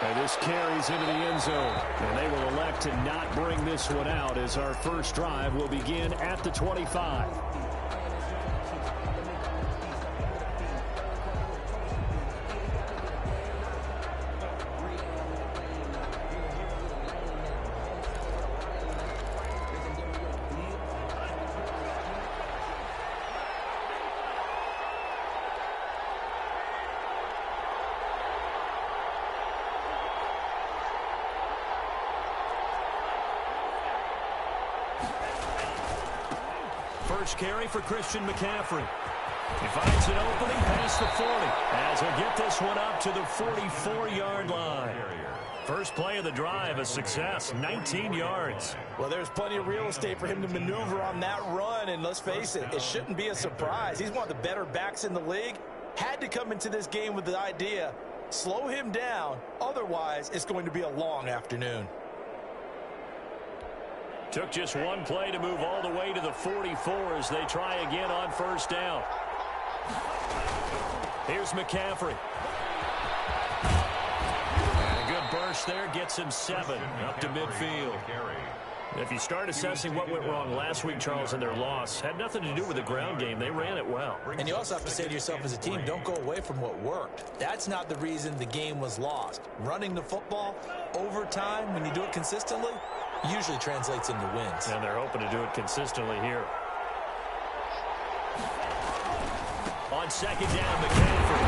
And this carries into the end zone. And they will elect to not bring this one out as our first drive will begin at the 25. First carry for Christian McCaffrey. He finds an opening past the 40 as he'll get this one up to the 44-yard line. First play of the drive, a success, 19 yards. Well, there's plenty of real estate for him to maneuver on that run, and let's face it, it shouldn't be a surprise. He's one of the better backs in the league. Had to come into this game with the idea, slow him down, otherwise it's going to be a long afternoon. Took just one play to move all the way to the 44 as they try again on first down. Here's McCaffrey. And a good burst there gets him 7 up to midfield. If you start assessing what went wrong last week, Charles, in their loss, had nothing to do with the ground game. They ran it well. And you also have to say to yourself as a team, don't go away from what worked. That's not the reason the game was lost. Running the football over time, when you do it consistently, usually translates into wins. And they're hoping to do it consistently here. On second down, McCaffrey.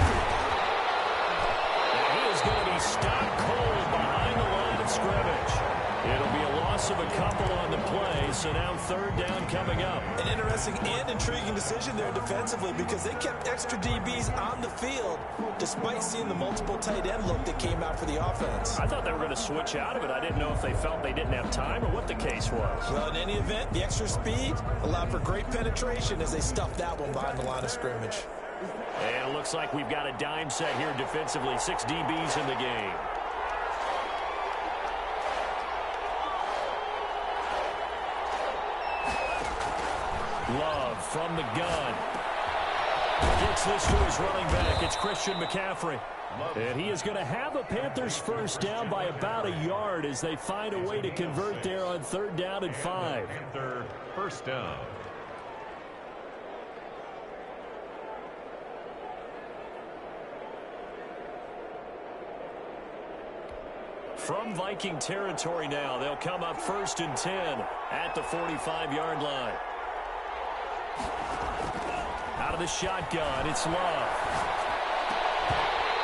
And he is going to be stopped cold behind the line of scrimmage. It'll be a loss of a couple on the play, so now third down coming up. An interesting and intriguing decision there defensively because they kept extra DBs on the field despite seeing the multiple tight end look that came out for the offense. I thought they were going to switch out of it. I didn't know if they felt they didn't have time or what the case was. Well, in any event, the extra speed allowed for great penetration as they stuffed that one behind the line of scrimmage. And it looks like we've got a dime set here defensively. 6 DBs in the game. Love from the gun. Gets this to his running back. It's Christian McCaffrey. And he is going to have a Panthers first down by about a yard as they find a way to convert there on third down and 5. Panther first down. From Viking territory now, they'll come up first and 10 at the 45-yard line. Out of the shotgun, it's Love.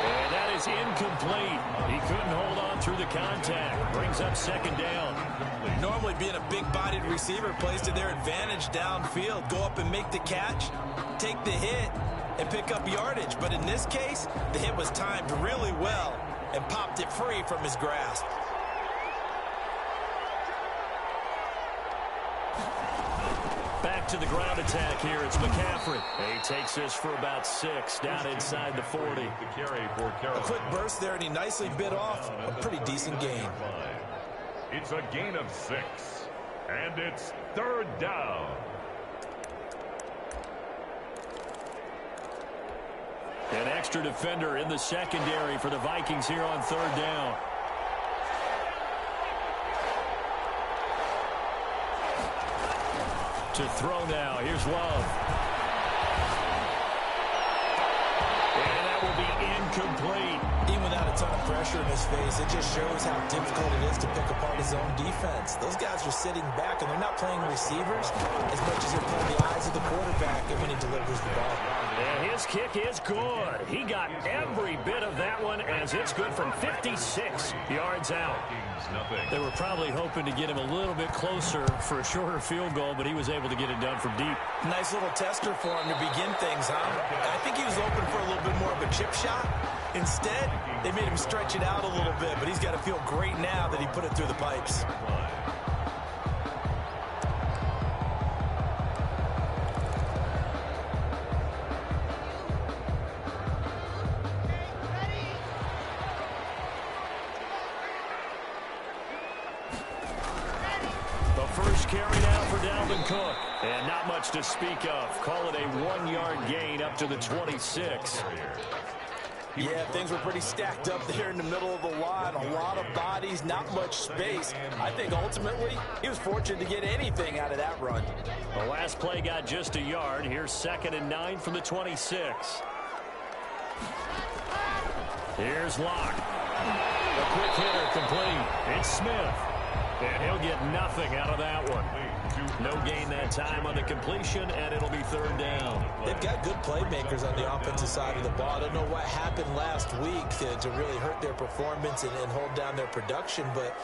And that is incomplete. He couldn't hold on through the contact. Brings up second down. Normally being a big-bodied receiver plays to their advantage downfield. Go up and make the catch, take the hit, and pick up yardage. But in this case, the hit was timed really well and popped it free from his grasp. Back to the ground attack here. It's McCaffrey. He takes this for about 6 down inside the 40. A quick burst there, and he nicely bit off a pretty decent gain. It's a gain of 6, and it's third down. An extra defender in the secondary for the Vikings here on third down. To throw now. Here's Love. And that will be incomplete. Even without a ton of pressure in his face, it just shows how difficult it is to pick apart his own defense. Those guys are sitting back, and they're not playing receivers as much as they're playing the eyes of the quarterback and when he delivers the ball. And his kick is good. He got every bit of that one as it's good from 56 yards out. They were probably hoping to get him a little bit closer for a shorter field goal, but he was able to get it done from deep. Nice little tester for him to begin things, huh? I think he was open for a little bit more of a chip shot. Instead, they made him stretch it out a little bit, but he's got to feel great now that he put it through the pipes. First carry now for Dalvin Cook. And not much to speak of. Call it a 1-yard gain up to the 26. Yeah, things were pretty stacked up there in the middle of the line. A lot of bodies, not much space. I think ultimately he was fortunate to get anything out of that run. The last play got just a yard. Here's 2nd and 9 from the 26. Here's Locke. A quick hitter complete. It's Smith. And he'll get nothing out of that one. No gain that time on the completion, and it'll be 3rd down. They've got good playmakers on the offensive side of the ball. I don't know what happened last week to really hurt their performance and hold down their production, but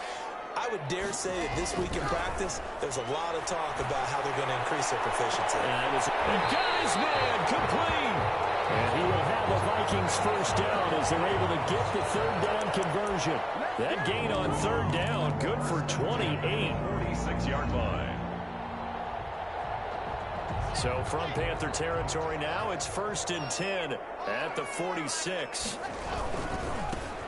I would dare say that this week in practice, there's a lot of talk about how they're going to increase their proficiency. And guy's man complete. And he will have the Vikings 1st down as they're able to get the 3rd down conversion. That gain on 3rd down, good for 28. 46-yard line. So from Panther territory now, it's 1st and 10 at the 46.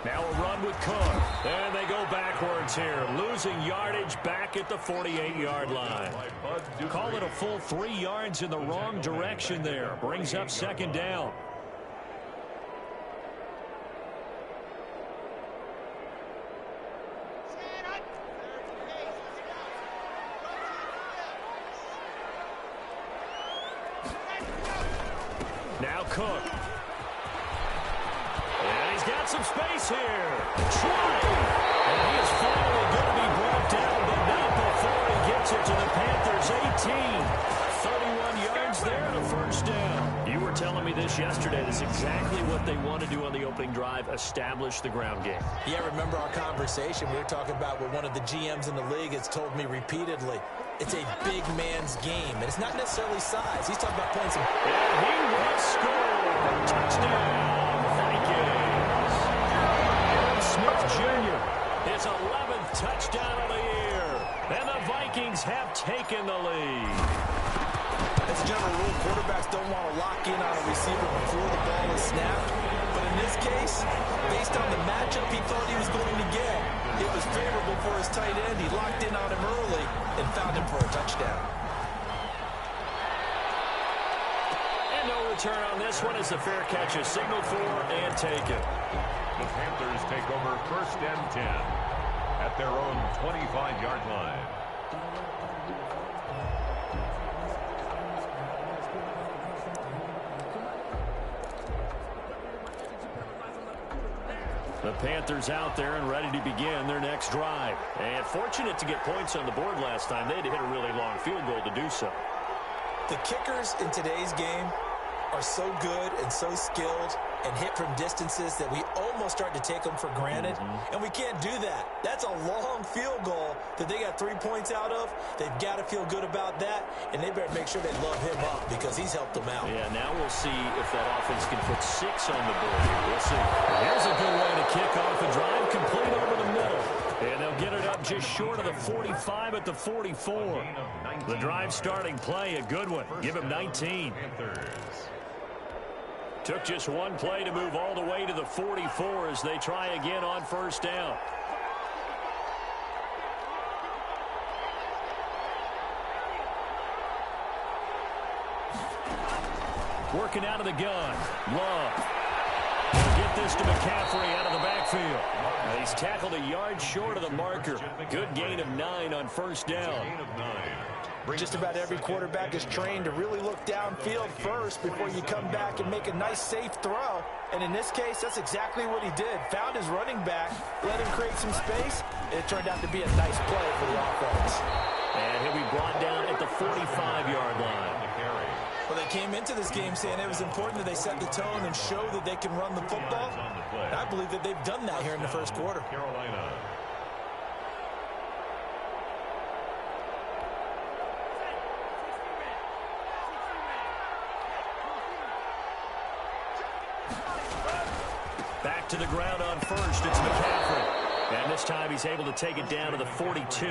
Now a run with Cook. And they go backwards here, losing yardage back at the 48-yard line. Call it a full 3 yards in the wrong direction there. Brings up 2nd down. Now Cook. And he's got some space here. Trying. And he is finally going to be brought down, but not before he gets it to the Panthers' 18. 31 yards there and a 1st down. You were telling me this yesterday. That's exactly what they want to do on the opening drive, establish the ground game. Yeah, remember our conversation? We were talking about what one of the GMs in the league has told me repeatedly. It's a big man's game, and it's not necessarily size. He's talking about playing some... And he will score. Touchdown, Vikings. Aaron Smith Jr. His 11th touchdown of the year. And the Vikings have taken the lead. As a general rule, quarterbacks don't want to lock in on a receiver before the ball is snapped. But in this case, based on the matchup he thought he was going to get, it was favorable for his tight end. He locked in on him early and found him for a touchdown. And no return on this one as the fair catch is signaled for and taken. The Panthers take over 1st and 10 at their own 25-yard line. The Panthers out there and ready to begin their next drive. And fortunate to get points on the board last time. They had to hit a really long field goal to do so. The kickers in today's game are so good and so skilled and hit from distances that we almost start to take them for granted. And we can't do that. That's a long field goal that they got 3 points out of. They've got to feel good about that, and they better make sure they love him up because he's helped them out. Yeah, now we'll see if that offense can put 6 on the board. We'll see. Here's a good way to kick off a drive, complete over the middle. And they'll get it up just short of the 45 at the 44. The drive starting play, a good one. Give him 19. Took just one play to move all the way to the 44 as they try again on 1st down. Working out of the gun. Love. Get this to McCaffrey out of the backfield. He's tackled a yard short of the marker. Good gain of 9 on 1st down. Just about every quarterback is trained to really look downfield first before you come back and make a nice, safe throw. And in this case, that's exactly what he did. Found his running back, let him create some space, and it turned out to be a nice play for the offense. And he'll be brought down at the 45-yard line. Well, they came into this game saying it was important that they set the tone and show that they can run the football. And I believe that they've done that here in the 1st quarter. Carolina. Back to the ground on 1st. It's McCaffrey. And this time he's able to take it down to the 42.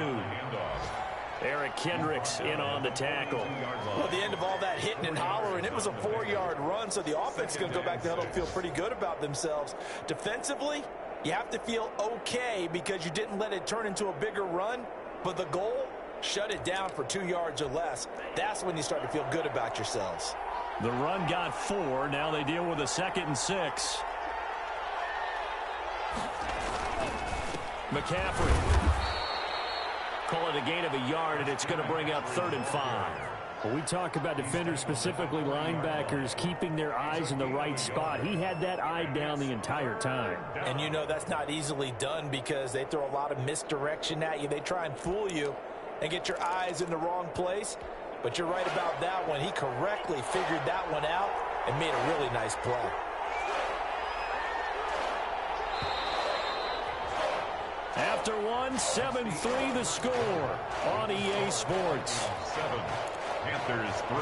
Eric Kendricks in on the tackle. Well, at the end of all that hitting and hollering, it was a 4-yard run, so the offense is going to go back to huddle and feel pretty good about themselves. Defensively, you have to feel okay because you didn't let it turn into a bigger run, but the goal, shut it down for 2 yards or less. That's when you start to feel good about yourselves. The run got 4. Now they deal with a 2nd and 6. McCaffrey. Call it a gain of a yard, and it's going to bring up 3rd and 5. Well, we talk about defenders, specifically linebackers, keeping their eyes in the right spot. He had that eye down the entire time. And you know that's not easily done because they throw a lot of misdirection at you. They try and fool you and get your eyes in the wrong place. But you're right about that one. He correctly figured that one out and made a really nice play. After one, 7-3 the score on EA Sports. 7, Panthers 3.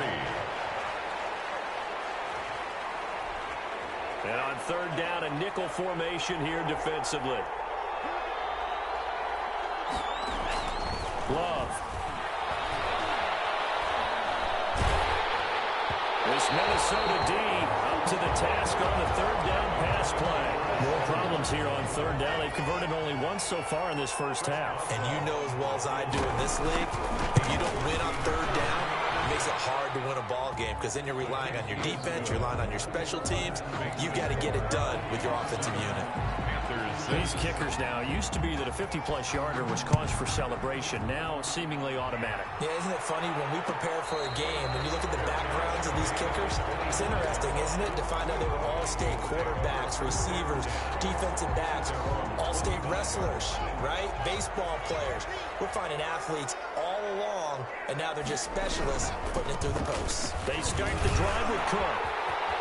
And on 3rd down, a nickel formation here defensively. Love. This Minnesota D up to the task on the 3rd down pass play. More problems here on 3rd down. They've converted only once so far in this first half. And you know as well as I do in this league, if you don't win on 3rd down, it makes it hard to win a ball game because then you're relying on your defense, you're relying on your special teams. You've got to get it done with your offensive unit. These kickers now, used to be that a 50-plus yarder was cause for celebration. Now seemingly automatic. Yeah, isn't it funny when we prepare for a game, when you look at the backgrounds of these kickers, it's interesting, isn't it, to find out they were all-state quarterbacks, receivers, defensive backs, all-state wrestlers, right? Baseball players. We're finding athletes all along, and now they're just specialists putting it through the posts. They start the drive with Cook.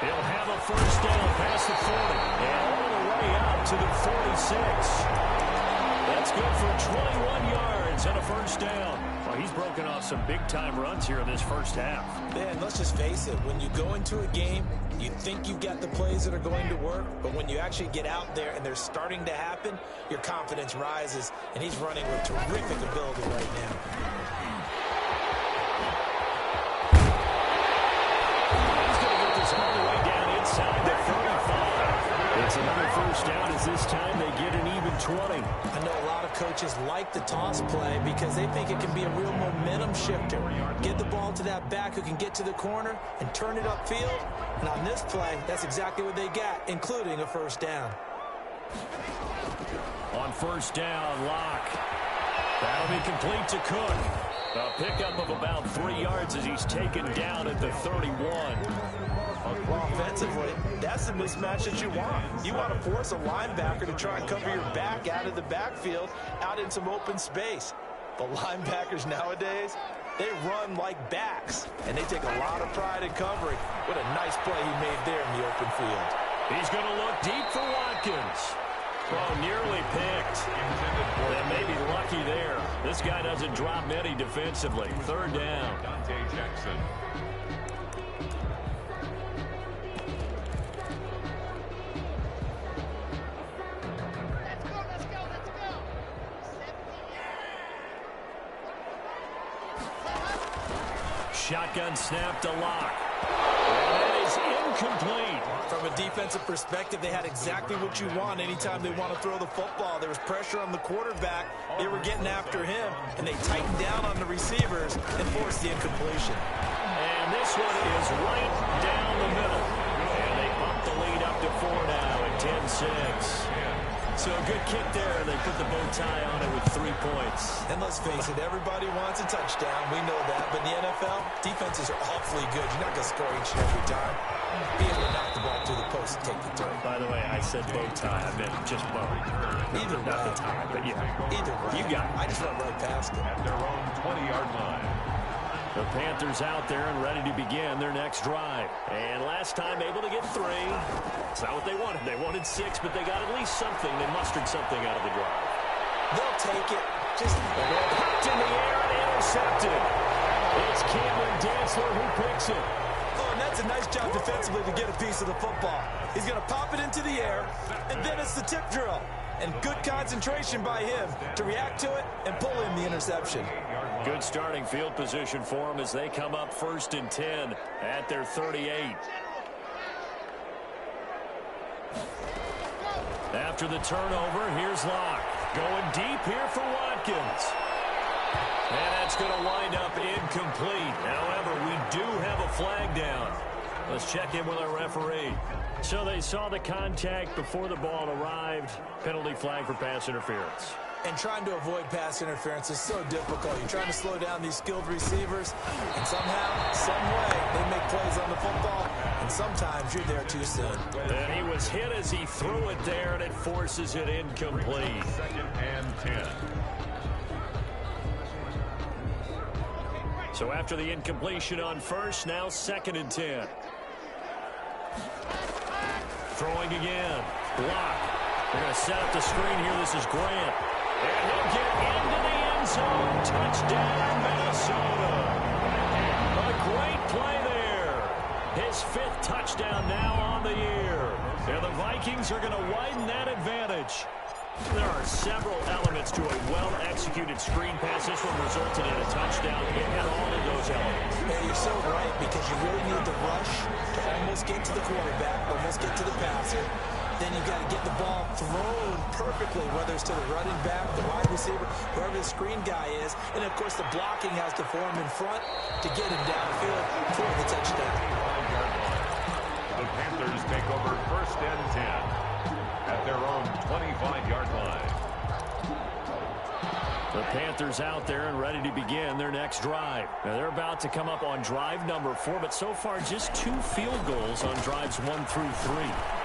He'll have a first down past the 40 and all the way out to the 46. That's good for 21 yards and a first down. Well, he's broken off some big-time runs here in this first half. Man, let's just face it. When you go into a game, you think you've got the plays that are going to work, but when you actually get out there and they're starting to happen, your confidence rises, and he's running with terrific ability right now. All the way down inside the 35. It's another first down as this time they get an even 20. I know a lot of coaches like the toss play because they think it can be a real momentum shifter. Get the ball to that back who can get to the corner and turn it upfield. And on this play, that's exactly what they got, including a first down. On first down, Locke. That'll be complete to Cook. A pickup of about 3 yards as he's taken down at the 31. Well, offensively, that's the mismatch that you want. You want to force a linebacker to try and cover your back out of the backfield, out in some open space. But linebackers nowadays, they run like backs, and they take a lot of pride in covering. What a nice play he made there in the open field. He's going to look deep for Watkins. Oh, nearly picked. And maybe lucky there. This guy doesn't drop many defensively. 3rd down. Dante Jackson. Shotgun snap to Locke. And that is incomplete. From a defensive perspective, they had exactly what you want anytime they want to throw the football. There was pressure on the quarterback. They were getting after him, and they tightened down on the receivers and forced the incompletion. And this one is right down the middle. And they bump the lead up to 4 now at 10-6. So a good kick there. They put the bow tie on it with 3 points. And let's face it, everybody wants a touchdown. We know that. But in the NFL, defenses are awfully good. You're not going to score each and every time. Be able to knock the ball through the post and take the turn. By the way, I said bow tie. I meant just bow. Either way. Not the tie, but yeah. Either way. You got it. I just went right past it. At their own 20-yard line. The Panthers out there and ready to begin their next drive. And last time able to get 3. It's not what they wanted. They wanted 6, but they got at least something. They mustered something out of the drive. They'll take it. Just popped in the air and intercepted. It's Cameron Dantzler who picks it. Oh, and that's a nice job defensively to get a piece of the football. He's going to pop it into the air, and then it's the tip drill. And good concentration by him to react to it and pull in the interception. Good starting field position for them as they come up 1st and 10 at their 38. After the turnover, here's Locke. Going deep here for Watkins. And that's going to wind up incomplete. However, we do have a flag down. Let's check in with our referee. So they saw the contact before the ball arrived. Penalty flag for pass interference. And trying to avoid pass interference is so difficult. You're trying to slow down these skilled receivers, and somehow, some way, they make plays on the football, and sometimes you're there too soon. And he was hit as he threw it there, and it forces it incomplete. 2nd and 10. So after the incompletion on first, now 2nd and 10. Throwing again. Block. They're going to set up the screen here. This is Grant. And he'll get into the end zone. Touchdown, Minnesota. A great play there. His 5th touchdown now on the year. And the Vikings are going to widen that advantage. There are several elements to a well-executed screen pass. This one resulted in a touchdown. It had all of those elements. Yeah, you're so right, because you really need the rush to almost get to the quarterback, almost get to the passer. Then you've got to get the ball thrown perfectly, whether it's to the running back, the wide receiver, whoever the screen guy is. And, of course, the blocking has to form in front to get him downfield for the touchdown. The Panthers take over 1st and 10 at their own 25-yard line. The Panthers out there and ready to begin their next drive. Now, they're about to come up on drive number 4, but so far just 2 field goals on drives 1 through 3.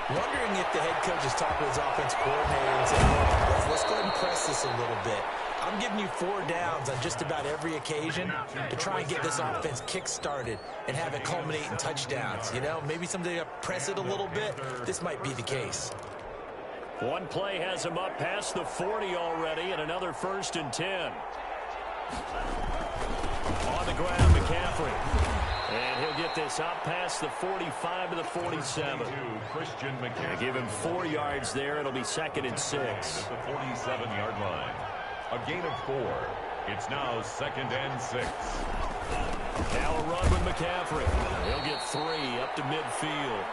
Wondering if the head coach is talking to his offense coordinator and saying, let's go ahead and press this a little bit. I'm giving you 4 downs on just about every occasion to try and get this offense kick-started and have it culminate in touchdowns. You know, maybe someday to press it a little bit. This might be the case. One play has him up past the 40 already, and another 1st and 10. On the ground, McCaffrey. And he'll get this up past the 45 to the 47. Christian They McCaffrey. give him 4 yards there. It'll be 2nd and 6. At the 47-yard line. A gain of 4. It's now 2nd and 6. Now a run with McCaffrey. He'll get 3 up to midfield.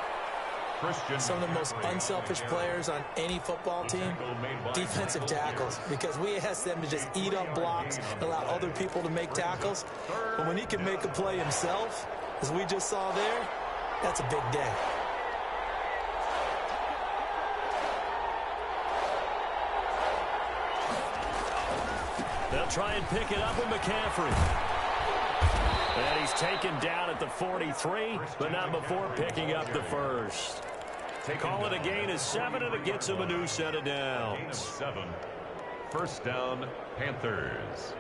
Some of the most unselfish players on any football team, defensive tackles, because we ask them to just eat up blocks and allow other people to make tackles. But when he can make a play himself, as we just saw there, that's a big day. They'll try and pick it up with McCaffrey. And he's taken down at the 43, but not before picking up the 1st. Call it a gain of 7, and it gets him a new set of downs. 7. 1st down, Panthers.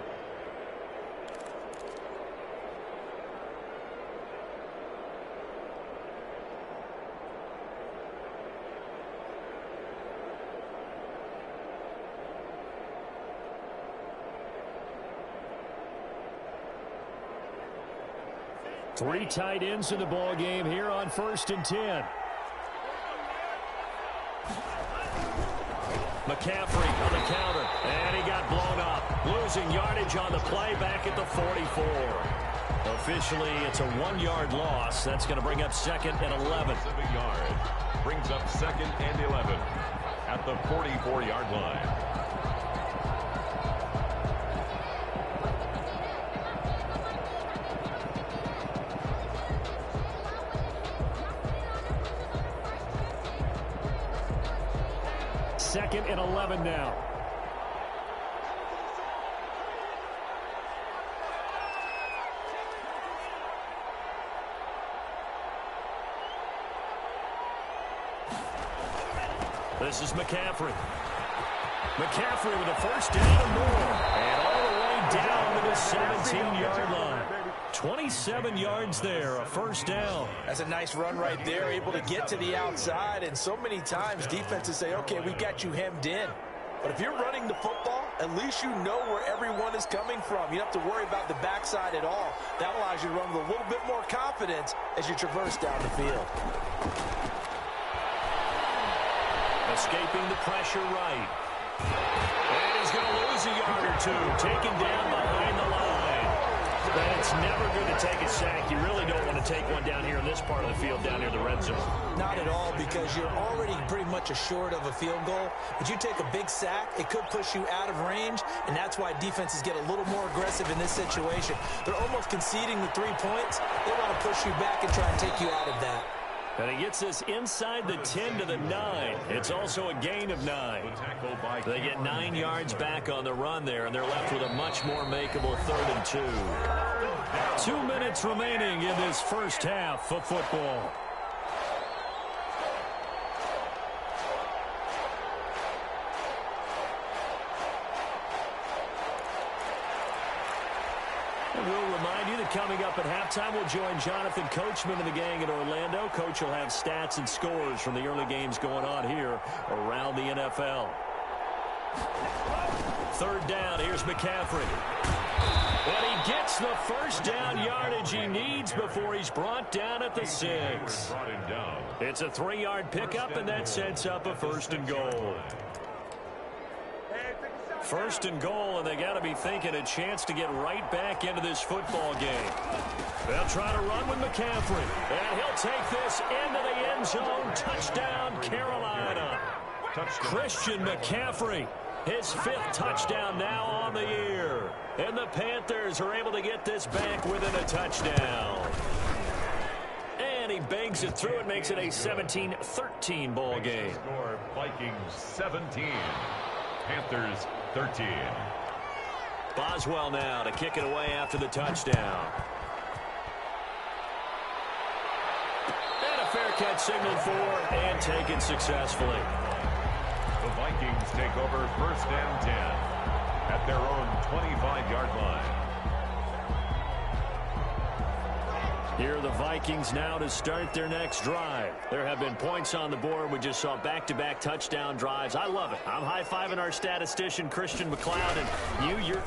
Three tight ends in the ball game here on 1st and 10. McCaffrey on the counter, and he got blown up. Losing yardage on the play back at the 44. Officially, it's a 1-yard loss. That's going to bring up 2nd and 11. 7 yard. Brings up 2nd and 11 at the 44-yard line. Second and 11 now. This is McCaffrey. McCaffrey with a 1st down and more. And all the way down to the 17-yard line. 27 yards there, a 1st down. That's a nice run right there, able to get to the outside. And so many times defenses say, okay, we got you hemmed in. But if you're running the football, at least you know where everyone is coming from. You don't have to worry about the backside at all. That allows you to run with a little bit more confidence as you traverse down the field. Escaping the pressure right. And he's going to lose a yard or 2. Taken down behind the line. But it's never good to take a sack. You really don't want to take one down here in this part of the field, down near the red zone. Not at all, because you're already pretty much assured of a field goal. But you take a big sack, it could push you out of range, and that's why defenses get a little more aggressive in this situation. They're almost conceding the 3 points. They want to push you back and try and take you out of that. And he gets this inside the 10 to the 9. It's also a gain of 9. They get 9 yards back on the run there, and they're left with a much more makeable 3rd and 2. 2 minutes remaining in this first half of football. We'll remind you that coming up at halftime, we'll join Jonathan Coachman and the gang in Orlando. Coach will have stats and scores from the early games going on here around the NFL. 3rd down, here's McCaffrey. And he gets the first down yardage he needs before he's brought down at the 6. It's a 3-yard pickup, and that sets up a 1st and goal. 1st and goal, and they got to be thinking a chance to get right back into this football game. They'll try to run with McCaffrey, and he'll take this into the end zone. Touchdown, Carolina. Christian McCaffrey, his 5th touchdown now on the year. And the Panthers are able to get this back within a touchdown. And he bangs it through and makes it a 17-13 ball game. Score Vikings 17, Panthers 13. Boswell now to kick it away after the touchdown. And a fair catch signaled for and taken successfully. The Vikings take over 1st and 10 at their own 25-yard line. Here are the Vikings now to start their next drive. There have been points on the board. We just saw back-to-back touchdown drives. I love it. I'm high-fiving our statistician, Christian McLeod, and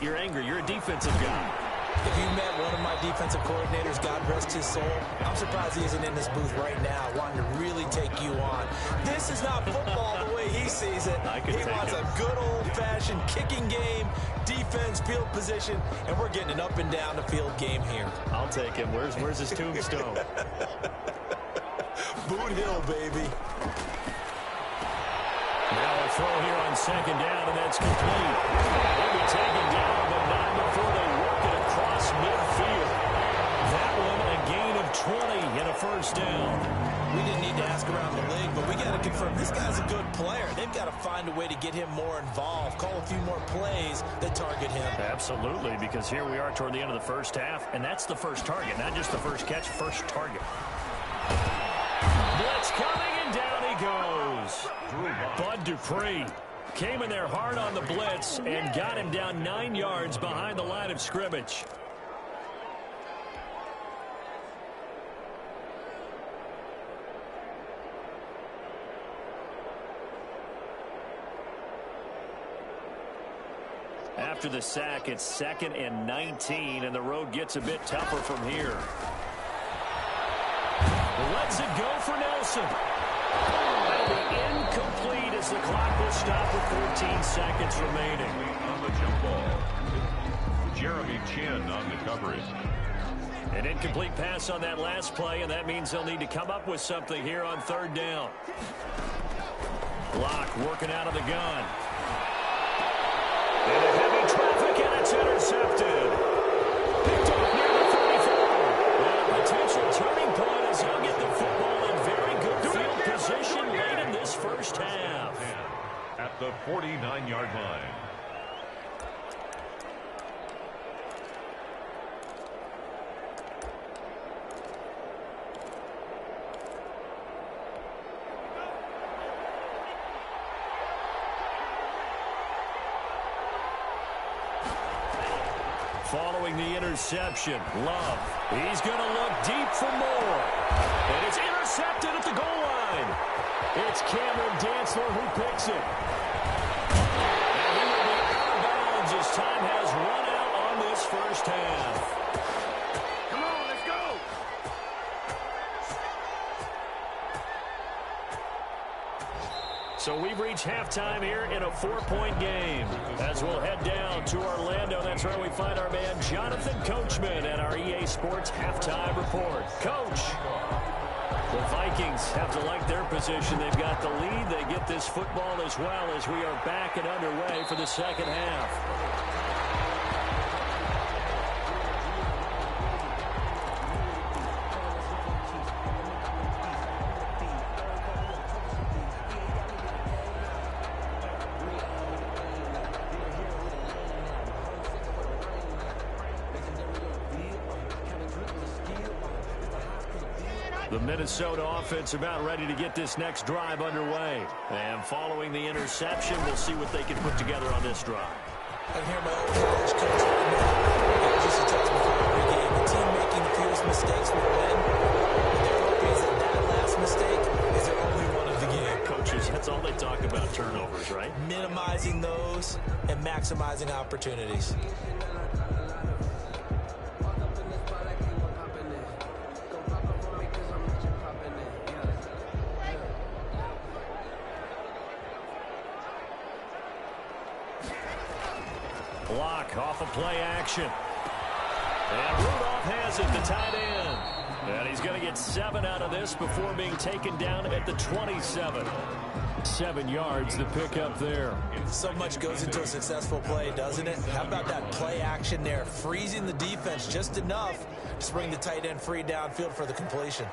you're angry. You're a defensive guy. If you met one of my defensive coordinators, God rest his soul, I'm surprised he isn't in this booth right now wanting to really take you on. This is not football the way he sees it. He wants a good old-fashioned kicking game, defense, field position, and we're getting an up-and-down-the-field game here. I'll take him. Where's his tombstone? Boot Hill, baby. Now a throw here on 2nd down, and that's complete. They'll be taken down, but not before they work it across midfield. That one a gain of 20 and a 1st down. We didn't need to ask around the league, but we got to confirm this guy's a good player. They've got to find a way to get him more involved, call a few more plays that target him. Absolutely, because here we are toward the end of the first half, and that's the first target, not just the first catch, first target. Blitz coming, and down he goes. Bud Dupree came in there hard on the blitz and got him down 9 yards behind the line of scrimmage. After the sack, it's 2nd and 19, and the road gets a bit tougher from here. Lets it go for Nelson. That'll be incomplete as the clock will stop with 14 seconds remaining. On the jump ball, Jeremy Chin on the coverage. An incomplete pass on that last play, and that means they'll need to come up with something here on 3rd down. Block working out of the gun. And a heavy traffic, and it's intercepted. Picked up near the 34. And a potential turning point as he'll get the football in very good field position late in this first half. At the 49-yard line. Following the interception, Love. He's going to look deep for more. And it's intercepted at the goal line. It's Cameron Dantzler who picks it. And he will be out of bounds as time has run out on this first half. Come on, let's go. So we've reached halftime here in a 4-point game. As we'll head down to Orlando, that's where we find our man Jonathan Coachman at our EA Sports Halftime Report. Coach, the Vikings have to like their position. They've got the lead. They get this football as well as we are back and underway for the second half. The Minnesota offense about ready to get this next drive underway. And following the interception, we'll see what they can put together on this drive. I can hear my old college coach right now. He used to tell us before every game, the team making the fewest mistakes will win. But their hope is that last mistake is their only one of the game. Coaches, that's all they talk about, turnovers, right? Minimizing those and maximizing opportunities. Block off of play action. And Rudolph has it, the tight end. And he's going to get 7 out of this before being taken down at the 27. 7 yards, the pickup there. So much goes into a successful play, doesn't it? How about that play action there? Freezing the defense just enough to bring the tight end free downfield for the completion.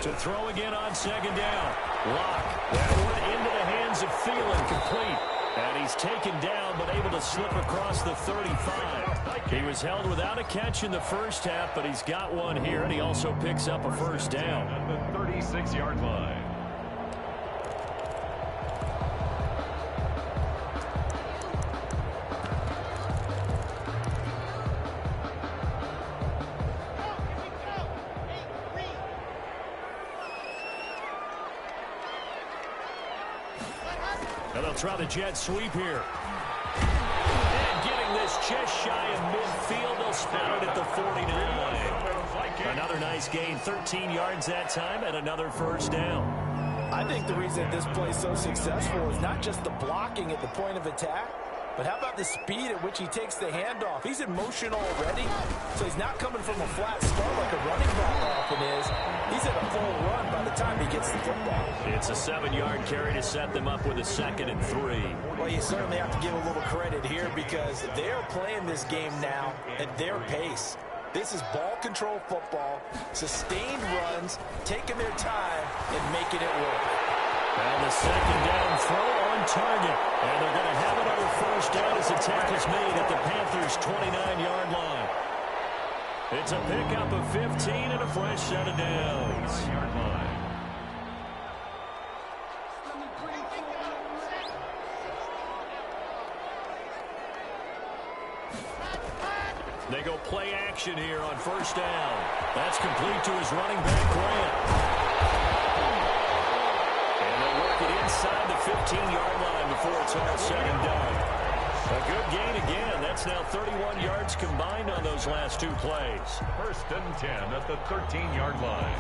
To throw again on second down. Lock. That one into the hands of Thielen, complete. And he's taken down, but able to slip across the 35. He was held without a catch in the first half, but he's got one here, and he also picks up a first down. At the 36-yard line. And they'll try the jet sweep here. And getting this just shy of midfield. They'll spot it at the 49. Another nice gain, 13 yards that time, and another first down. I think the reason this play is so successful is not just the blocking at the point of attack, but how about the speed at which he takes the handoff? He's in motion already, so he's not coming from a flat start like a running back often is. He's at a full run by the time he gets the football. It's a 7-yard carry to set them up with a 2nd and 3. Well, you certainly have to give a little credit here because they're playing this game now at their pace. This is ball control football, sustained runs, taking their time and making it work. And the second down throw on target. And they're going to have another first down as the tackle's made at the Panthers' 29-yard line. It's a pickup of 15 and a fresh set of downs. They go play action here on first down. That's complete to his running back, Grant. And they'll work it inside the 15-yard line before it's all said and done. A good gain again. That's now 31 yards combined on those last 2 plays. 1st and 10 at the 13-yard line.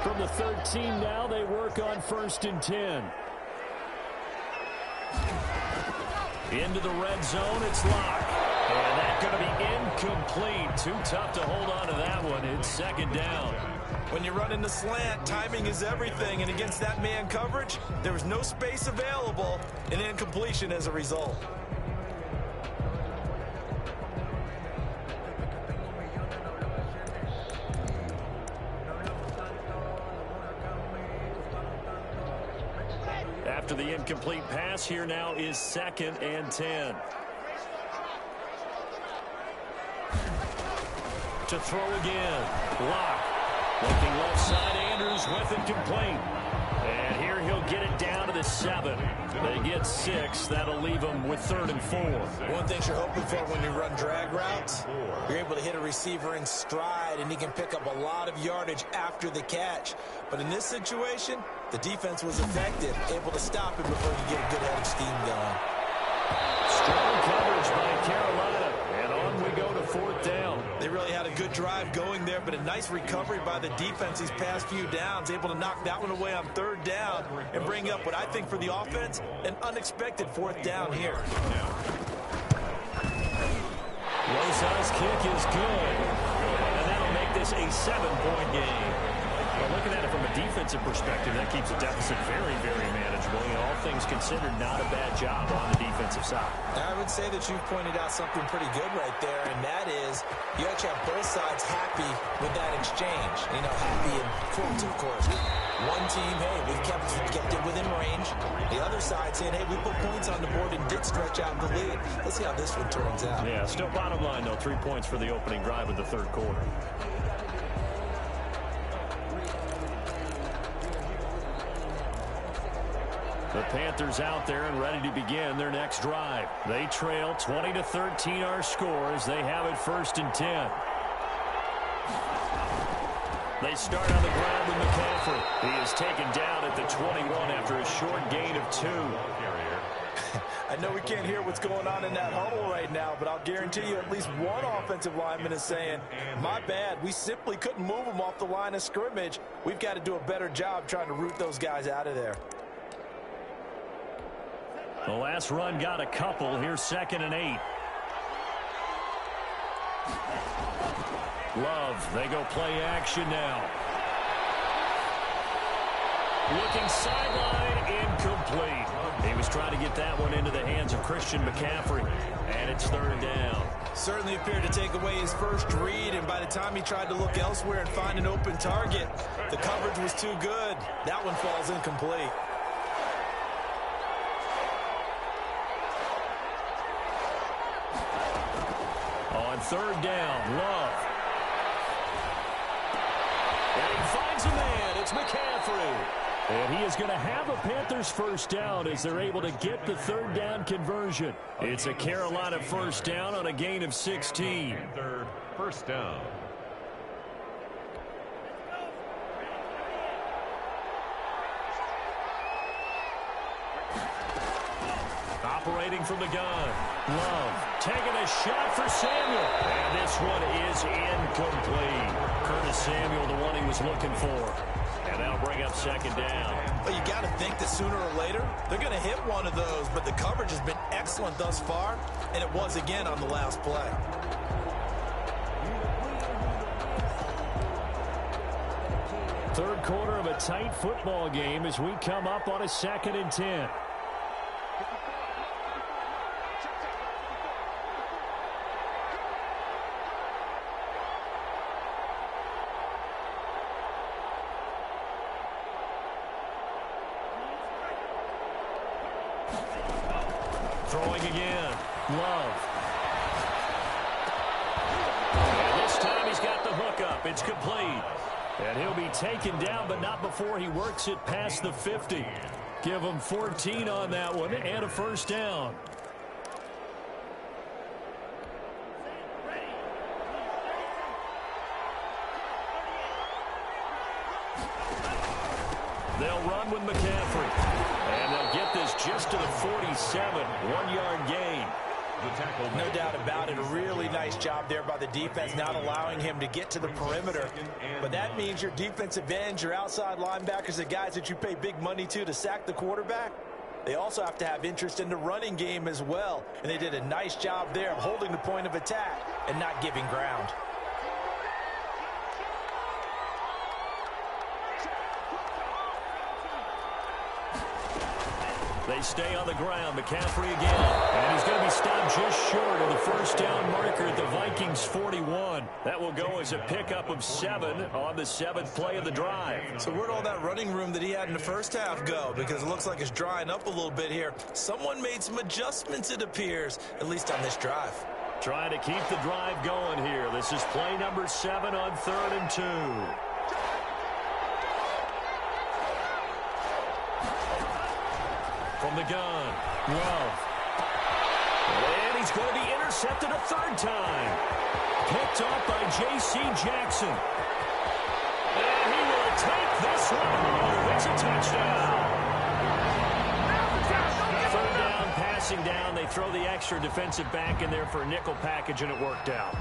From the 13 now, they work on 1st and 10. Into the red zone, it's Lock. And that's going to be incomplete. Too tough to hold on to that one. It's 2nd down. When you run in the slant, timing is everything. And against that man coverage, there was no space available and incompletion as a result. After the incomplete pass, here now is 2nd and 10. To throw again. Lock. Looking left side, Andrews with it, complete. And here he'll get it down to the 7. They get 6. That'll leave them with 3rd and 4. One thing you're hoping for when you run drag routes, you're able to hit a receiver in stride, and he can pick up a lot of yardage after the catch. But in this situation, the defense was effective, able to stop him before you get a good head of steam going. Strong coverage by Carolina. And on we go to 4th down. They really had a good drive going there, but a nice recovery by the defense these past few downs, able to knock that one away on 3rd down and bring up what I think for the offense, an unexpected 4th down here. Rosa's kick is good. And that'll make this a 7-point game. Well, looking at it from a defensive perspective, that keeps the deficit very, very manageable. You know, all things considered, not a bad job on the defensive side. I would say that you've pointed out something pretty good right there, and that is you actually have both sides happy with that exchange. You know, happy in quotes, of course. One team, hey, we've kept it within range. The other side saying, hey, we put points on the board and did stretch out the lead. Let's see how this one turns out. Yeah, still bottom line, though, 3 points for the opening drive of the third quarter. The Panthers out there and ready to begin their next drive. They trail 20-13 our score as they have it 1st and 10. They start on the ground with McCaffrey. He is taken down at the 21 after a short gain of 2. I know we can't hear what's going on in that huddle right now, but I'll guarantee you at least one offensive lineman is saying, my bad, we simply couldn't move them off the line of scrimmage. We've got to do a better job trying to root those guys out of there. The last run got a couple. Here's 2nd and 8. Love, they go play action now. Looking sideline, incomplete. He was trying to get that one into the hands of Christian McCaffrey, and it's 3rd down. Certainly appeared to take away his first read, and by the time he tried to look elsewhere and find an open target, the coverage was too good. That one falls incomplete. On 3rd down, Love. And he finds a man. It's McCaffrey. And he is going to have a Panthers 1st down as they're able to get the 3rd down conversion. It's a Carolina 1st down on a gain of 16. Panther 1st down. Operating from the gun. Love taking a shot for Samuel. And this one is incomplete. Curtis Samuel, the one he was looking for. And that'll bring up 2nd down. Well, you got to think that sooner or later, they're going to hit one of those. But the coverage has been excellent thus far. And it was again on the last play. Third quarter of a tight football game as we come up on a 2nd and 10. Throwing again. Love. And this time he's got the hookup. It's complete. And he'll be taken down, but not before he works it past the 50. Give him 14 on that one and a 1st down. They'll run with McCaffrey. And they'll get this just to the 47. 1-yard gain. No doubt about it. A really nice job there by the defense, not allowing him to get to the perimeter. But that means your defensive ends, your outside linebackers, the guys that you pay big money to sack the quarterback, they also have to have interest in the running game as well. And they did a nice job there of holding the point of attack and not giving ground. They stay on the ground. McCaffrey again. And he's going to be stopped just short of the 1st down marker at the Vikings 41. That will go as a pickup of 7 on the 7th play of the drive. So where'd all that running room that he had in the first half go? Because it looks like it's drying up a little bit here. Someone made some adjustments, it appears, at least on this drive. Trying to keep the drive going here. This is play number 7 on 3rd and 2. From the gun, Love. And he's going to be intercepted a 3rd time. Picked off by J.C. Jackson. And he will take this one home. It's a touchdown. 3rd down, passing down. They throw the extra defensive back in there for a nickel package, and it worked out.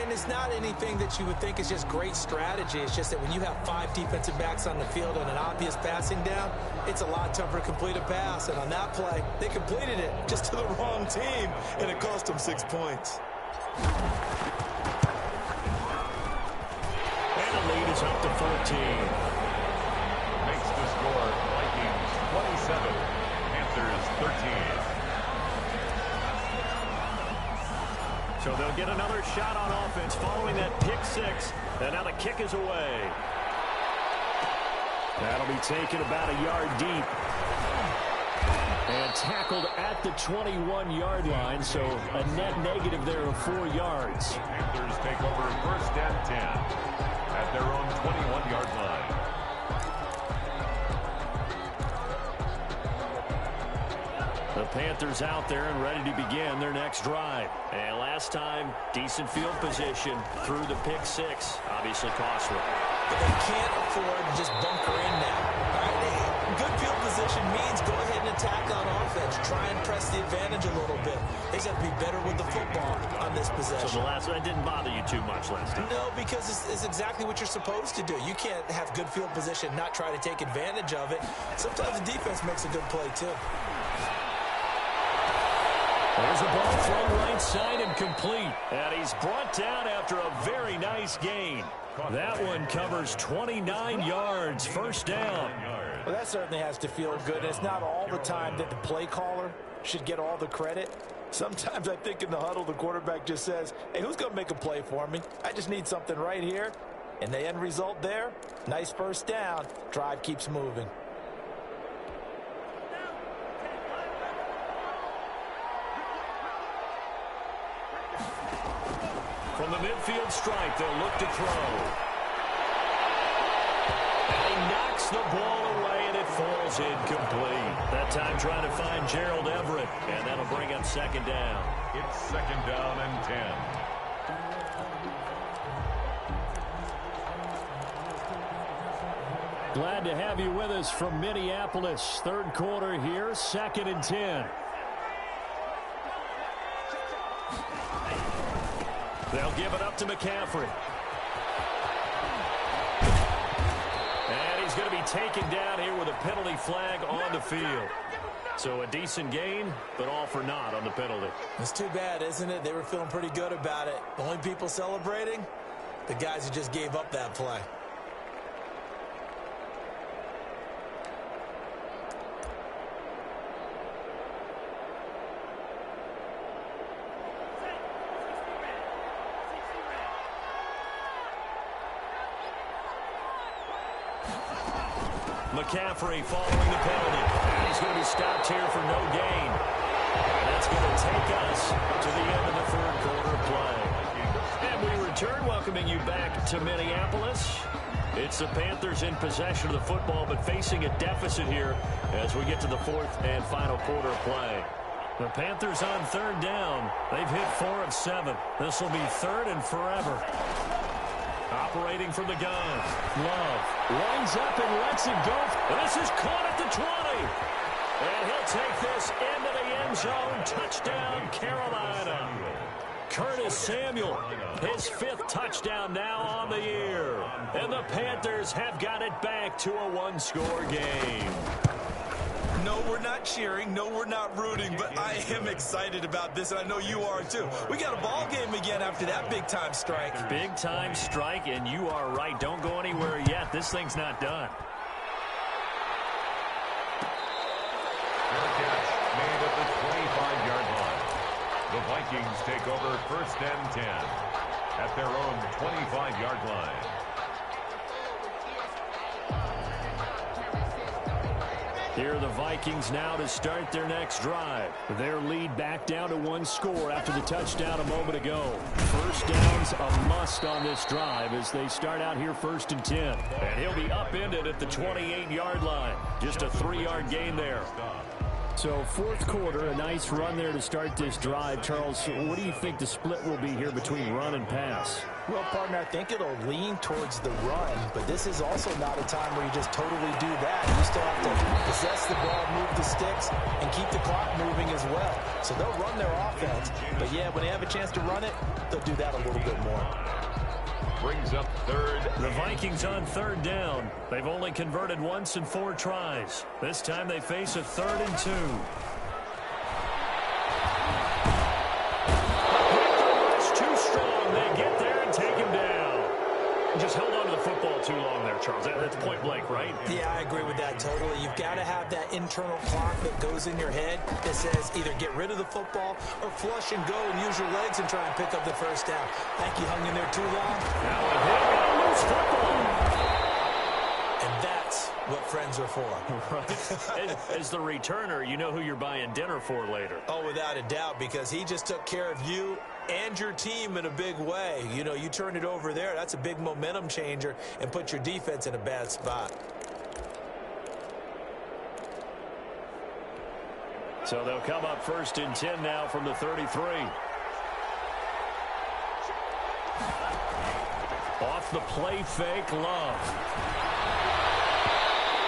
And it's not anything that you would think is just great strategy. It's just that when you have 5 defensive backs on the field on an obvious passing down, it's a lot tougher to complete a pass. And on that play, they completed it just to the wrong team, and it cost them 6 points. And the lead is up to 14. Makes the score Vikings 27, Panthers 13. So they'll get another shot on offense following that pick 6. And now the kick is away. That'll be taken about a yard deep. And tackled at the 21-yard line, so a net negative there of 4 yards. Panthers take over first and 10 at their own 21-yard line. The Panthers out there and ready to begin their next drive. And last time, decent field position through the pick six. Obviously costly. But they can't afford to just bunker in now. All right, good field position means go ahead and attack on offense. Try and press the advantage a little bit. They just have to be better with the football on this possession. So the last one didn't bother you too much last time? No, because it's exactly what you're supposed to do. You can't have good field position, not try to take advantage of it. Sometimes the defense makes a good play, too. There's a ball thrown right side and complete. And he's brought down after a very nice gain. That one covers 29 yards, first down. Well, that certainly has to feel good. It's not all the time that the play caller should get all the credit. Sometimes I think in the huddle, the quarterback just says, hey, who's going to make a play for me? I just need something right here. And the end result there, nice first down. Drive keeps moving. From the midfield stripe, they'll look to throw. And he knocks the ball away, and it falls incomplete. That time trying to find Gerald Everett, and that'll bring up second down. It's second down and 10. Glad to have you with us from Minneapolis. Third quarter here, second and 10. They'll give it up to McCaffrey. And he's going to be taken down here with a penalty flag on the field. So a decent gain, but all for naught on the penalty. It's too bad, isn't it? They were feeling pretty good about it. The only people celebrating, the guys who just gave up that play. McCaffrey following the penalty. And he's going to be stopped here for no gain. And that's going to take us to the end of the third quarter play. And we return, welcoming you back to Minneapolis. It's the Panthers in possession of the football, but facing a deficit here as we get to the fourth and final quarter play. The Panthers on third down. They've hit 4 of 7. This will be third and forever. Operating from the gun. Love winds up and lets it go. This is caught at the 20. And he'll take this into the end zone. Touchdown, Carolina. Curtis Samuel, his 5th touchdown now on the year. And the Panthers have got it back to a 1-score game. No, we're not cheering. No, we're not rooting. But I am excited about this, and I know you are too. We got a ball game again after that big-time strike. Big-time strike, and you are right. Don't go anywhere yet. This thing's not done. Fair catch made at the 25-yard line. The Vikings take over first and 10 at their own 25-yard line. Here are the Vikings now to start their next drive. Their lead back down to 1 score after the touchdown a moment ago. First down's a must on this drive as they start out here first and 10. And he'll be upended at the 28-yard line. Just a 3-yard gain there. So fourth quarter, a nice run there to start this drive. Charles, what do you think the split will be here between run and pass? Well, partner, I think it'll lean towards the run, but this is also not a time where you just totally do that. You still have to possess the ball, move the sticks, and keep the clock moving as well. So they'll run their offense, but yeah, when they have a chance to run it, they'll do that a little bit more. Brings up third. The Vikings on third down. They've only converted once in 4 tries. This time they face a 3rd and 2. It's too strong. They get there and take him down. Just held on to the football too long there, Charles. That's point blank, right? Yeah, I agree with that totally. You've got to have that internal clock that goes in your head that says either get rid of the football or flush and go and use your legs and try and pick up the first down. I think you hung in there too long. Now a hit and a loose football. And that's what friends are for. Right. As the returner, you know who you're buying dinner for later. Oh, without a doubt, because he just took care of you and your team in a big way. You know, you turn it over there, that's a big momentum changer and put your defense in a bad spot. So they'll come up 1st and 10 now from the 33. Off the play fake, Love.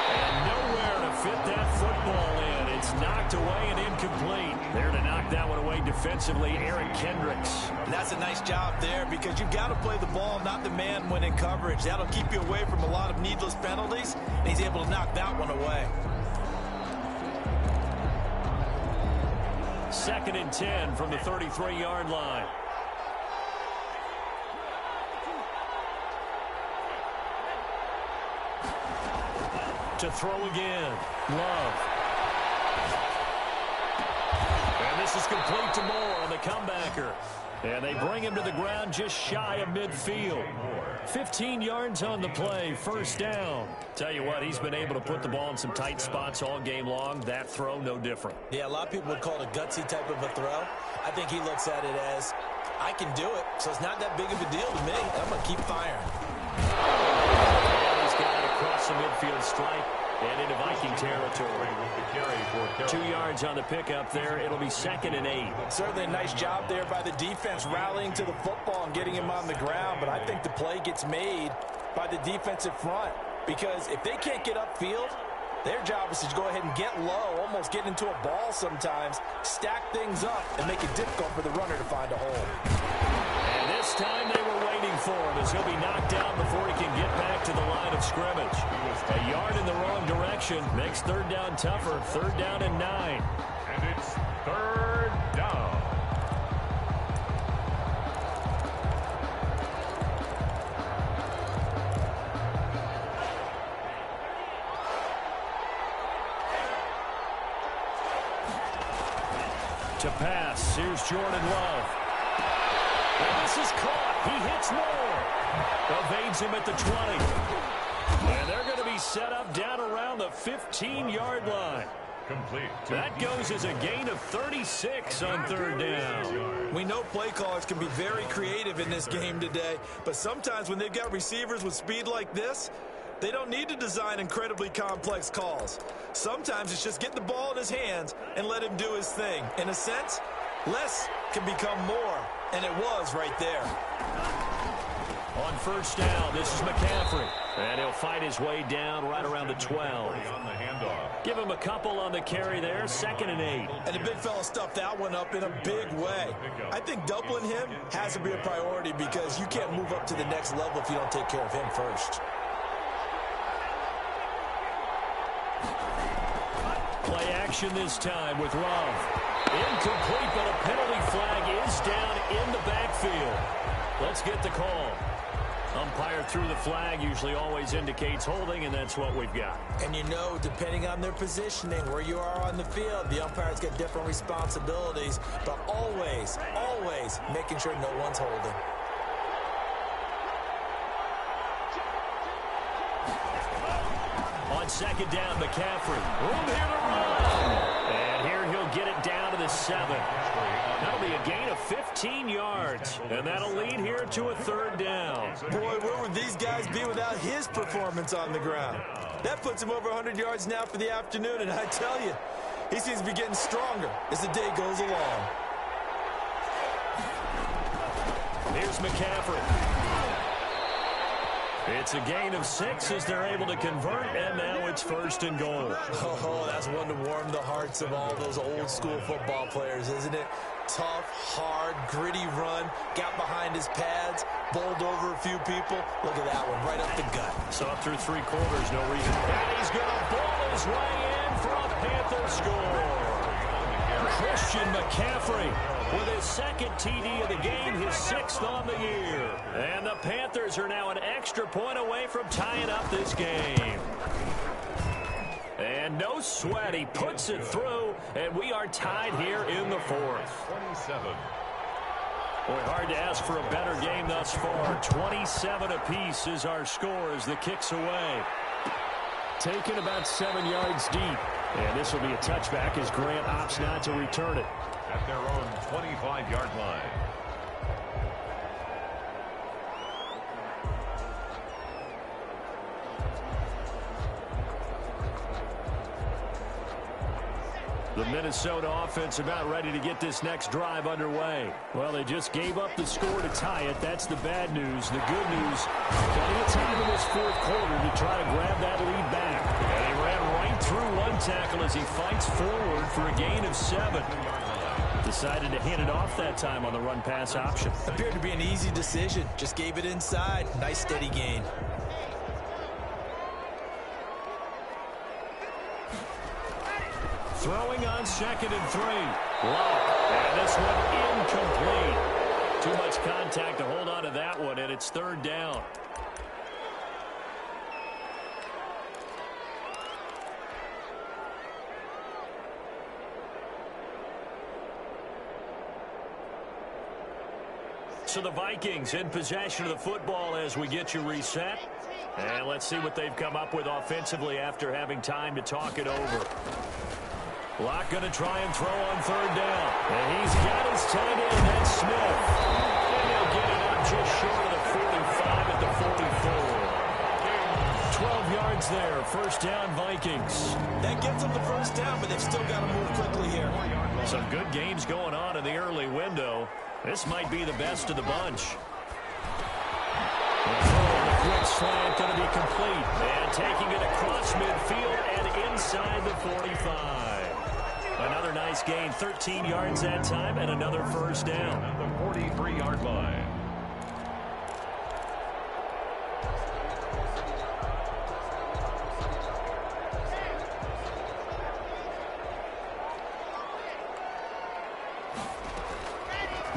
And nowhere to fit that football in. It's knocked away and incomplete. There to knock that one away defensively, Eric Kendricks. And that's a nice job there because you've got to play the ball, not the man when in coverage. That'll keep you away from a lot of needless penalties, and he's able to knock that one away. 2nd and 10 from the 33-yard line. To throw again. Love. And this is complete to Moore on the comebacker. And they bring him to the ground just shy of midfield. 15 yards on the play, 1st down. Tell you what, he's been able to put the ball in some tight spots all game long. That throw, no different. Yeah, a lot of people would call it a gutsy type of a throw. I think he looks at it as, I can do it, so it's not that big of a deal to me. I'm going to keep firing. And he's got it across the midfield stripe and into Viking territory. 2 yards on the pickup there. It'll be 2nd and 8. Certainly a nice job there by the defense rallying to the football and getting him on the ground, but I think the play gets made by the defensive front because if they can't get upfield, their job is to go ahead and get low, almost get into a ball sometimes, stack things up, and make it difficult for the runner to find a hole. And this time they were waiting for him as he'll be knocked down before he can get back to the line of scrimmage. A yard in the wrong direction makes 3rd down tougher. 3rd down and 9. And it's 3rd down. To pass, here's Jordan Love. And this is caught. He hits Moore. Evades him at the 20. And they're going to be set up down around the 15-yard line. Complete. That goes as a gain of 36 on 3rd down. We know play callers can be very creative in this game today, but sometimes when they've got receivers with speed like this, they don't need to design incredibly complex calls. Sometimes it's just get the ball in his hands and let him do his thing. In a sense, less can become more, and it was right there. On 1st down, this is McCaffrey. And he'll fight his way down right around the 12. On the handoff. Give him a couple on the carry there, 2nd and 8. And the big fella stuffed that one up in a big way. I think doubling him has to be a priority because you can't move up to the next level if you don't take care of him first. Play action this time with Love. Incomplete, but a penalty flag is down in the backfield. Let's get the call. Umpire threw the flag, usually always indicates holding, and that's what we've got. And you know, depending on their positioning, where you are on the field, the umpire's got different responsibilities, but always, always making sure no one's holding. On 2nd down, McCaffrey. Room here to run. And here he'll get it down to the 7. That'll be a gain of 15 yards. And that'll lead here to a 3rd down. Boy, where would these guys be without his performance on the ground? That puts him over 100 yards now for the afternoon, and I tell you, he seems to be getting stronger as the day goes along. Here's McCaffrey. It's a gain of 6 as they're able to convert, and now it's 1st and goal. Oh, that's one to warm the hearts of all those old-school football players, isn't it? Tough, hard, gritty run, got behind his pads, bowled over a few people. Look at that one, right up the gut. So up through 3 quarters, no reason. And he's going to ball his way in for a Panther score. Christian McCaffrey with his 2nd TD of the game, his 6th on the year. And the Panthers are now an extra point away from tying up this game. And no sweat, he puts it through, and we are tied here in the 4th. 27. Boy, hard to ask for a better game thus far. 27 apiece is our score as the kick's away. Taken about 7 yards deep. And this will be a touchback as Grant opts not to return it. At their own 25-yard line. The Minnesota offense about ready to get this next drive underway. Well, they just gave up the score to tie it. That's the bad news. The good news, plenty of time in this fourth quarter to try to grab that lead back. And he ran right through one tackle as he fights forward for a gain of 7. Decided to hand it off that time on the run-pass option. Appeared to be an easy decision. Just gave it inside. Nice steady gain. Throwing on 2nd and 3. Lock. And this one incomplete. Too much contact to hold on to that one, and it's 3rd down. So the Vikings in possession of the football as we get you reset. And let's see what they've come up with offensively after having time to talk it over. Locke going to try and throw on 3rd down. And he's got his tight end, that's Smith. And he'll get it up just short of the 45 at the 44. 12 yards there, 1st down Vikings. That gets them the 1st down, but they've still got to move quickly here. Some good games going on in the early window. This might be the best of the bunch. The throw on the quick slant going to be complete. And taking it across midfield and inside the 45. Another nice gain, 13 yards that time, and another 1st down. At the 43-yard line.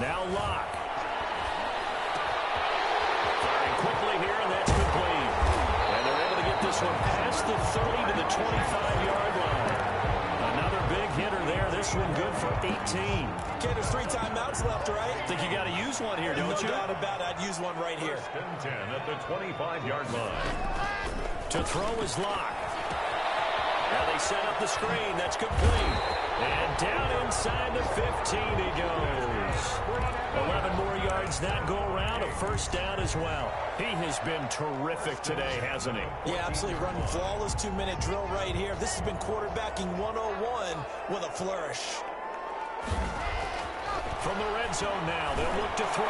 Now Locke. Firing quickly here, and that's complete. And they're able to get this one past the 30 to the 25-yard line. Another big hitter there. This one good for 18. Okay, there's 3 timeouts left, right? Think you got to use one here, don't you? No doubt about it. I'd use one right here. 10 at the 25-yard line. To throw is Locke. Now they set up the screen. That's complete. And down inside the 15 he goes. 11 more yards that go around. A 1st down as well. He has been terrific today, hasn't he? Yeah, absolutely. Running flawless 2-minute drill right here. This has been quarterbacking 101 with a flourish. From the red zone now, they'll look to throw.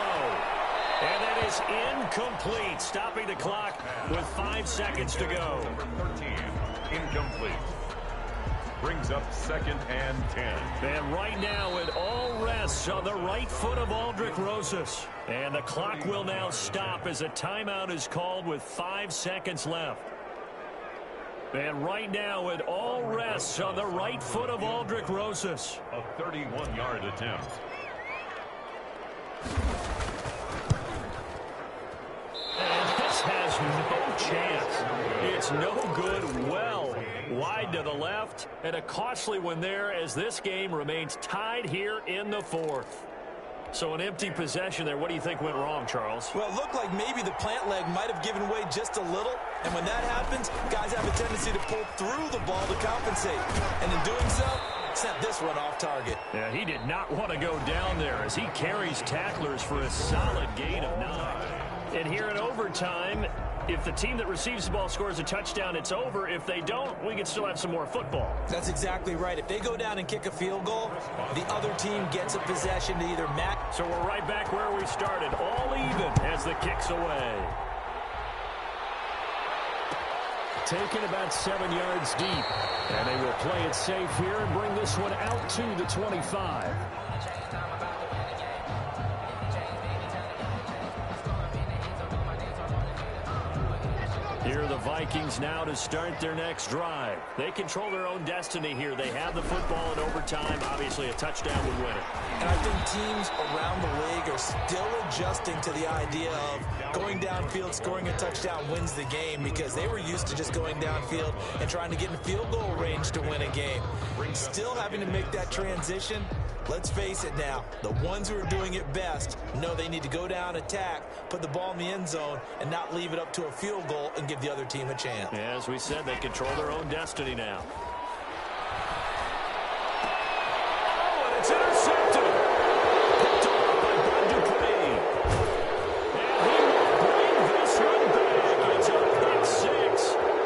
And that is incomplete, stopping the clock with 5 seconds to go. Number 13, incomplete. Brings up 2nd and 10. And right now it all rests on the right foot of Aldrick Rosas. And the clock will now stop as a timeout is called with 5 seconds left. And right now it all rests on the right foot of Aldrick Rosas. A 31-yard attempt. And this has no chance. It's no good. Well wide to the left. And a costly one there as this game remains tied here in the 4th. So an empty possession there. What do you think went wrong, Charles? Well, it looked like maybe the plant leg might have given way just a little. And when that happens, guys have a tendency to pull through the ball to compensate. And in doing so, sent this one off target. Yeah, he did not want to go down there as he carries tacklers for a solid gain of 9. And here in overtime, if the team that receives the ball scores a touchdown, it's over. If they don't, we can still have some more football. That's exactly right. If they go down and kick a field goal, the other team gets a possession to either match. So we're right back where we started, all even as the kick's away. Taken about 7 yards deep. And they will play it safe here and bring this one out to the 25. Here are the Vikings now to start their next drive. They control their own destiny here. They have the football in overtime. Obviously, a touchdown would win it. And I think teams around the league are still adjusting to the idea of going downfield, scoring a touchdown wins the game, because they were used to just going downfield and trying to get in field goal range to win a game. Still having to make that transition, Let's face it now, the ones who are doing it best know they need to go down, attack, put the ball in the end zone, and not leave it up to a field goal and give the other team a chance. Yeah, as we said, they control their own destiny now. Oh, and it's intercepted. Picked off by Bud Dupree. And he will bring this one back. It's a pick six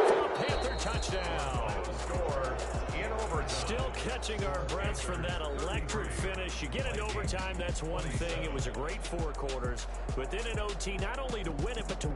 for a Panther touchdown. Score in overtime. Still catching our breaths from that electric finish. You get in overtime, that's one thing. It was a great 4 quarters. But then in OT, not only to win it, but to